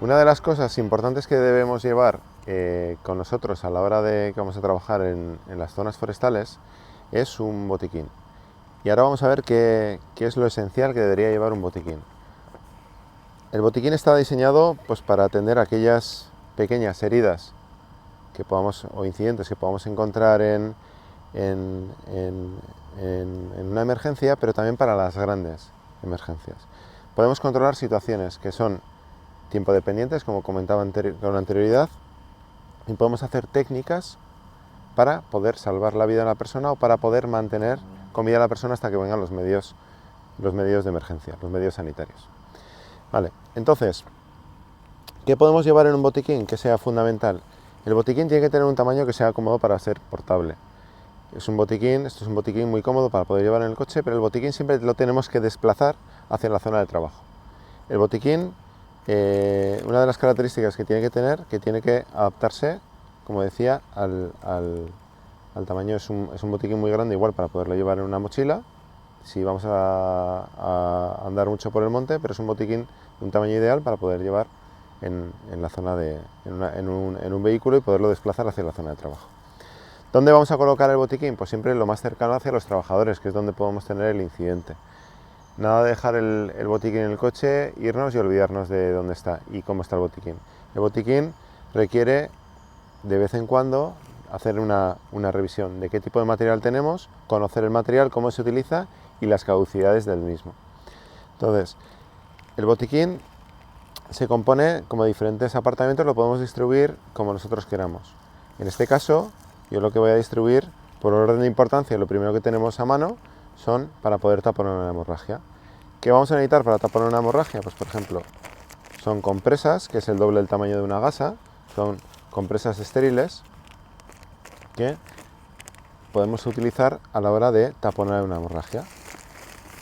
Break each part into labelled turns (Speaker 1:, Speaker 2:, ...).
Speaker 1: Una de las cosas importantes que debemos llevar con nosotros a la hora de que vamos a trabajar en las zonas forestales es un botiquín. Y ahora vamos a ver qué es lo esencial que debería llevar un botiquín. El botiquín está diseñado pues, para atender aquellas pequeñas heridas que podamos, o incidentes que podamos encontrar en una emergencia, pero también para las grandes emergencias. Podemos controlar situaciones que son tiempo dependientes, como comentaba con anterioridad, y podemos hacer técnicas para poder salvar la vida de la persona o para poder mantener con vida a la persona hasta que vengan los medios de emergencia, los medios sanitarios. Vale, entonces, ¿qué podemos llevar en un botiquín que sea fundamental? El botiquín tiene que tener un tamaño que sea cómodo para ser portable. Esto es un botiquín muy cómodo para poder llevar en el coche, pero el botiquín siempre lo tenemos que desplazar hacia la zona de trabajo. El botiquín, una de las características que tiene que tener, que tiene que adaptarse, como decía, al tamaño. Es un botiquín muy grande, igual para poderlo llevar en una mochila, si vamos a andar mucho por el monte, pero es un botiquín de un tamaño ideal para poder llevar en la zona en un vehículo y poderlo desplazar hacia la zona de trabajo. ¿Dónde vamos a colocar el botiquín? Pues siempre lo más cercano hacia los trabajadores, que es donde podemos tener el incidente. Nada de dejar el botiquín en el coche, irnos y olvidarnos de dónde está y cómo está el botiquín. El botiquín requiere de vez en cuando hacer una revisión de qué tipo de material tenemos, conocer el material, cómo se utiliza y las caducidades del mismo. Entonces, el botiquín se compone como diferentes apartamentos, lo podemos distribuir como nosotros queramos. En este caso, yo lo que voy a distribuir por orden de importancia, lo primero que tenemos a mano son para poder tapar una hemorragia. ¿Qué vamos a necesitar para tapar una hemorragia? Pues por ejemplo, son compresas, que es el doble del tamaño de una gasa, son compresas estériles que podemos utilizar a la hora de taponar una hemorragia.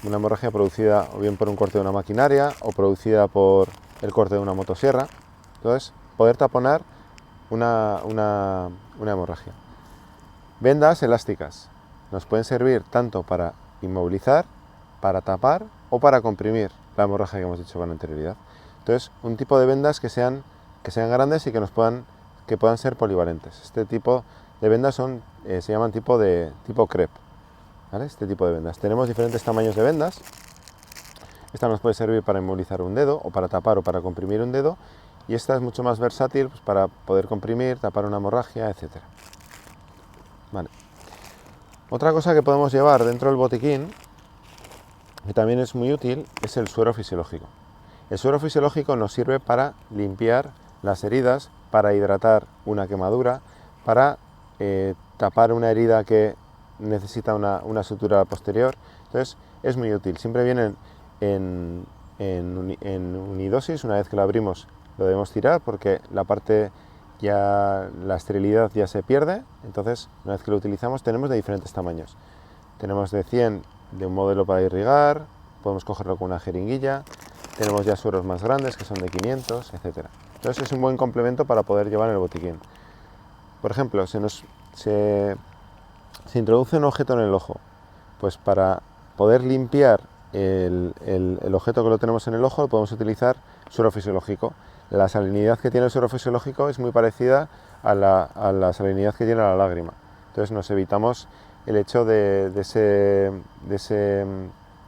Speaker 1: Una hemorragia producida o bien por un corte de una maquinaria o producida por el corte de una motosierra. Entonces, poder taponar una hemorragia. Vendas elásticas. Nos pueden servir tanto para inmovilizar, para tapar o para comprimir la hemorragia que hemos dicho con anterioridad. Entonces, un tipo de vendas que sean grandes y que puedan ser polivalentes. Este tipo de vendas se llaman tipo crepe. ¿Vale? Este tipo de vendas. Tenemos diferentes tamaños de vendas. Esta nos puede servir para inmovilizar un dedo, o para tapar o para comprimir un dedo, y esta es mucho más versátil pues, para poder comprimir, tapar una hemorragia, etc. Vale. Otra cosa que podemos llevar dentro del botiquín, que también es muy útil, es el suero fisiológico. El suero fisiológico nos sirve para limpiar las heridas, para hidratar una quemadura, para tapar una herida que necesita una sutura posterior. Entonces es muy útil. Siempre vienen en unidosis. Una vez que lo abrimos lo debemos tirar porque la esterilidad ya se pierde. Entonces una vez que lo utilizamos tenemos de diferentes tamaños. Tenemos de 100 de un modelo para irrigar, podemos cogerlo con una jeringuilla. Tenemos ya sueros más grandes que son de 500, etc. Entonces es un buen complemento para poder llevar en el botiquín. Por ejemplo, se introduce un objeto en el ojo, pues para poder limpiar el objeto que lo tenemos en el ojo podemos utilizar suero fisiológico. La salinidad que tiene el suero fisiológico es muy parecida a la salinidad que tiene la lágrima. Entonces nos evitamos el hecho de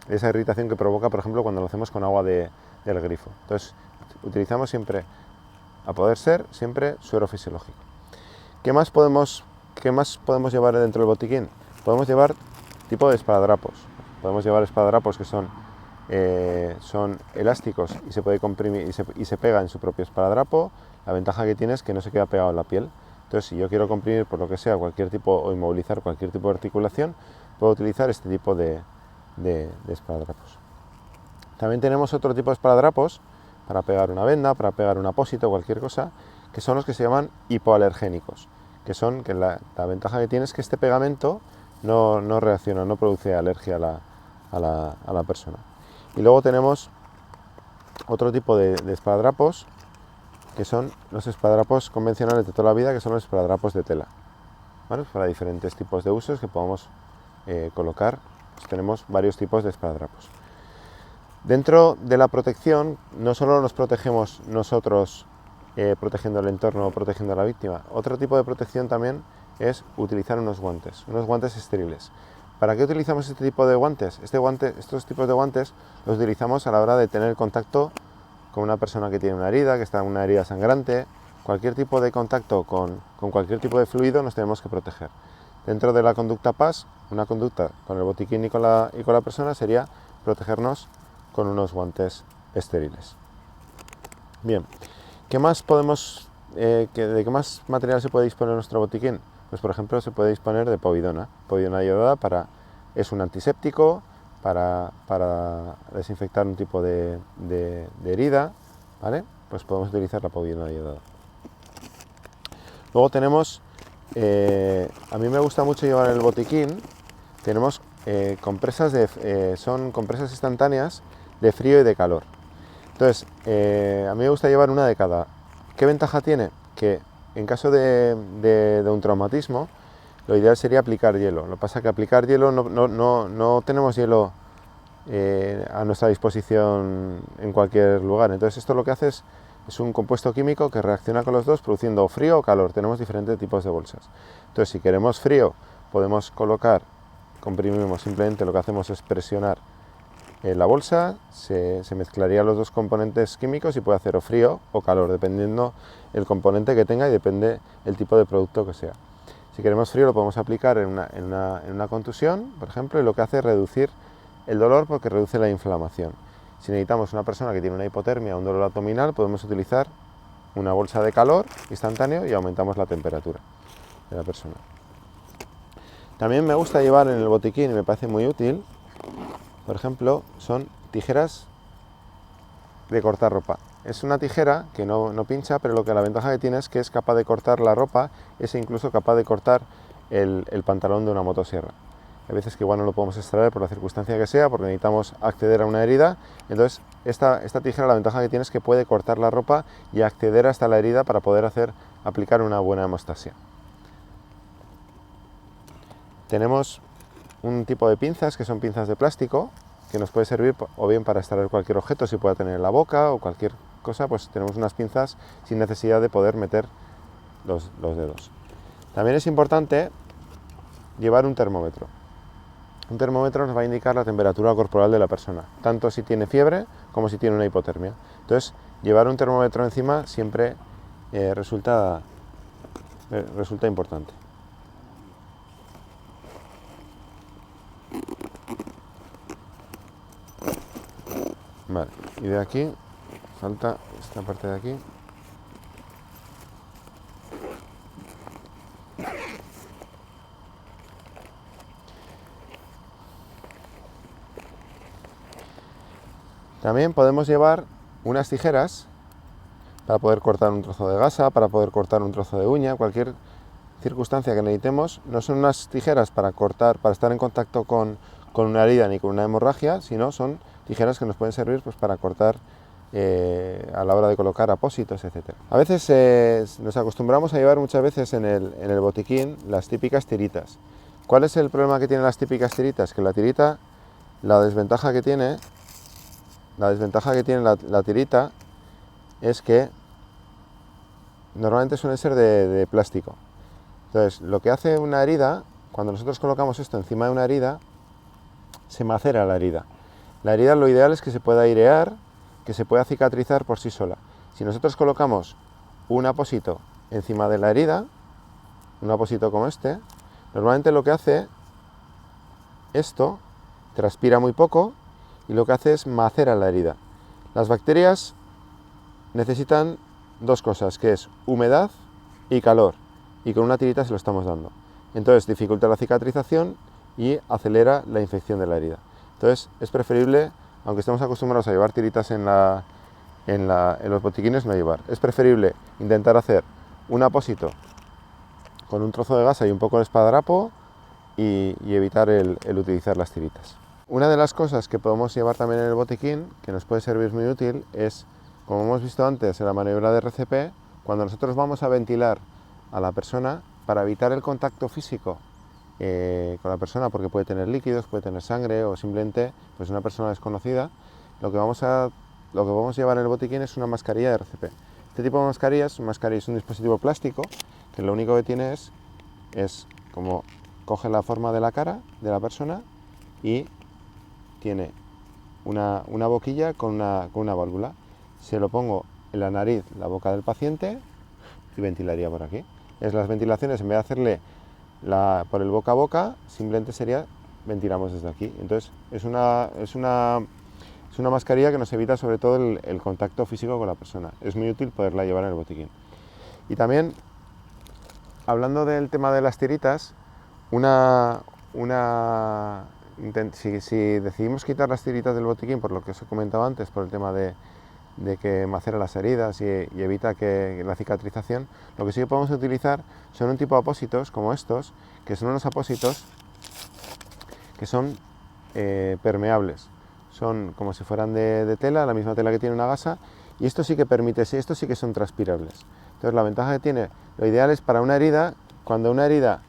Speaker 1: esa irritación que provoca, por ejemplo, cuando lo hacemos con agua del grifo. Entonces utilizamos siempre, a poder ser, siempre suero fisiológico. ¿Qué más podemos llevar dentro del botiquín? Podemos llevar tipo de esparadrapos. Podemos llevar esparadrapos que son elásticos y se puede comprimir y se pega en su propio esparadrapo. La ventaja que tiene es que no se queda pegado en la piel. Entonces, si yo quiero comprimir por lo que sea cualquier tipo o inmovilizar cualquier tipo de articulación, puedo utilizar este tipo de esparadrapos. También tenemos otro tipo de esparadrapos para pegar una venda, para pegar un apósito, cualquier cosa, que son los que se llaman hipoalergénicos, que la ventaja que tiene es que este pegamento no reacciona, no produce alergia a la persona. Y luego tenemos otro tipo de esparadrapos, que son los esparadrapos convencionales de toda la vida, que son los esparadrapos de tela. ¿Vale? Para diferentes tipos de usos que podamos colocar, pues tenemos varios tipos de esparadrapos. Dentro de la protección, no solo nos protegemos nosotros protegiendo el entorno o protegiendo a la víctima, otro tipo de protección también es utilizar unos guantes estériles. ¿Para qué utilizamos este tipo de guantes? Estos tipos de guantes los utilizamos a la hora de tener contacto con una persona que tiene una herida, que está en una herida sangrante. Cualquier tipo de contacto con cualquier tipo de fluido nos tenemos que proteger. Dentro de la conducta PAS, una conducta con el botiquín y con la persona sería protegernos con unos guantes estériles. Bien, ¿qué más de qué más material se puede disponer nuestro botiquín? Pues por ejemplo se puede disponer de povidona iodada, es un antiséptico para desinfectar un tipo de herida, ¿vale? Pues podemos utilizar la povidona iodada. Luego tenemos, a mí me gusta mucho llevar en el botiquín, tenemos compresas son compresas instantáneas de frío y de calor. Entonces, a mí me gusta llevar una de cada. ¿Qué ventaja tiene? Que en caso de un traumatismo, lo ideal sería aplicar hielo. Lo que pasa es que aplicar hielo no tenemos hielo a nuestra disposición en cualquier lugar. Entonces esto lo que hace es un compuesto químico que reacciona con los dos produciendo frío o calor. Tenemos diferentes tipos de bolsas. Entonces si queremos frío podemos comprimimos, simplemente lo que hacemos es presionar la bolsa, se mezclarían los dos componentes químicos y puede hacer o frío o calor, dependiendo el componente que tenga y depende el tipo de producto que sea. Si queremos frío lo podemos aplicar en una contusión, por ejemplo, y lo que hace es reducir el dolor porque reduce la inflamación. Si necesitamos una persona que tiene una hipotermia o un dolor abdominal, podemos utilizar una bolsa de calor instantáneo y aumentamos la temperatura de la persona. También me gusta llevar en el botiquín y me parece muy útil, por ejemplo, son tijeras de cortar ropa. Es una tijera que no pincha, pero la ventaja que tiene es que es capaz de cortar la ropa, es incluso capaz de cortar el pantalón de una motosierra. Hay veces que igual no lo podemos extraer por la circunstancia que sea, porque necesitamos acceder a una herida. Entonces, esta tijera, la ventaja que tiene es que puede cortar la ropa y acceder hasta la herida para poder aplicar una buena hemostasia. Tenemos un tipo de pinzas que son pinzas de plástico, que nos puede servir o bien para extraer cualquier objeto si pueda tener en la boca o cualquier cosa, pues tenemos unas pinzas sin necesidad de poder meter los dedos. También es importante llevar un termómetro. Un termómetro nos va a indicar la temperatura corporal de la persona, tanto si tiene fiebre como si tiene una hipotermia. Entonces, llevar un termómetro encima siempre resulta importante. Vale, y de aquí falta esta parte de aquí. También podemos llevar unas tijeras para poder cortar un trozo de gasa, para poder cortar un trozo de uña, cualquier circunstancia que necesitemos. No son unas tijeras para cortar, para estar en contacto con una herida ni con una hemorragia, sino son tijeras que nos pueden servir pues, para cortar a la hora de colocar apósitos, etc. A veces nos acostumbramos a llevar muchas veces en el botiquín las típicas tiritas. ¿Cuál es el problema que tienen las típicas tiritas? Que la tirita, la desventaja que tiene la tirita es que normalmente suelen ser de plástico. Entonces, lo que hace una herida, cuando nosotros colocamos esto encima de una herida, se macera la herida. La herida lo ideal es que se pueda airear, que se pueda cicatrizar por sí sola. Si nosotros colocamos un apósito encima de la herida, un apósito como este, normalmente lo que hace esto, transpira muy poco y lo que hace es macera la herida. Las bacterias necesitan dos cosas, que es humedad y calor, y con una tirita se lo estamos dando. Entonces dificulta la cicatrización y acelera la infección de la herida. Entonces es preferible, aunque estemos acostumbrados a llevar tiritas en los botiquines, no llevar. Es preferible intentar hacer un apósito con un trozo de gasa y un poco de esparadrapo y evitar el utilizar las tiritas. Una de las cosas que podemos llevar también en el botiquín, que nos puede servir muy útil, es, como hemos visto antes en la maniobra de RCP, cuando nosotros vamos a ventilar a la persona, para evitar el contacto físico con la persona, porque puede tener líquidos, puede tener sangre o simplemente pues una persona desconocida, lo que vamos a llevar en el botiquín es una mascarilla de RCP. Este tipo de mascarillas es un dispositivo plástico que lo único que tiene es como coge la forma de la cara de la persona y tiene una boquilla con una válvula. Se lo pongo en la nariz, la boca del paciente y ventilaría por aquí. Las ventilaciones, en vez de hacerle por el boca a boca, simplemente ventilamos desde aquí. Entonces es una mascarilla que nos evita sobre todo el contacto físico con la persona. Es muy útil poderla llevar en el botiquín. Y también, hablando del tema de las tiritas, si decidimos quitar las tiritas del botiquín, por lo que os he comentado antes, por el tema de que macera las heridas y evita la cicatrización, lo que sí que podemos utilizar son un tipo de apósitos como estos, que son unos apósitos que son permeables. Son como si fueran de tela, la misma tela que tiene una gasa, y esto sí que estos sí que son transpirables. Entonces la ventaja que tiene, lo ideal es para una herida, cuando una herida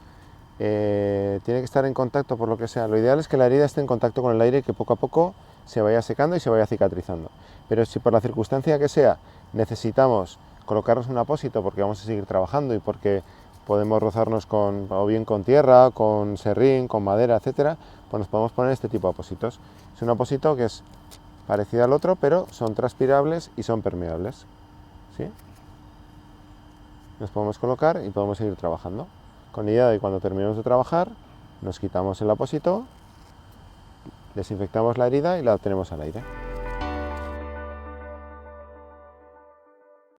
Speaker 1: tiene que estar en contacto por lo que sea, lo ideal es que la herida esté en contacto con el aire y que poco a poco se vaya secando y se vaya cicatrizando. Pero si por la circunstancia que sea necesitamos colocarnos un apósito porque vamos a seguir trabajando y porque podemos rozarnos o bien con tierra, con serrín, con madera, etcétera, pues nos podemos poner este tipo de apósitos. Es un apósito que es parecido al otro, pero son transpirables y son permeables, ¿sí? Nos podemos colocar y podemos seguir trabajando. Con la idea de que cuando terminemos de trabajar, nos quitamos el apósito, desinfectamos la herida y la tenemos al aire.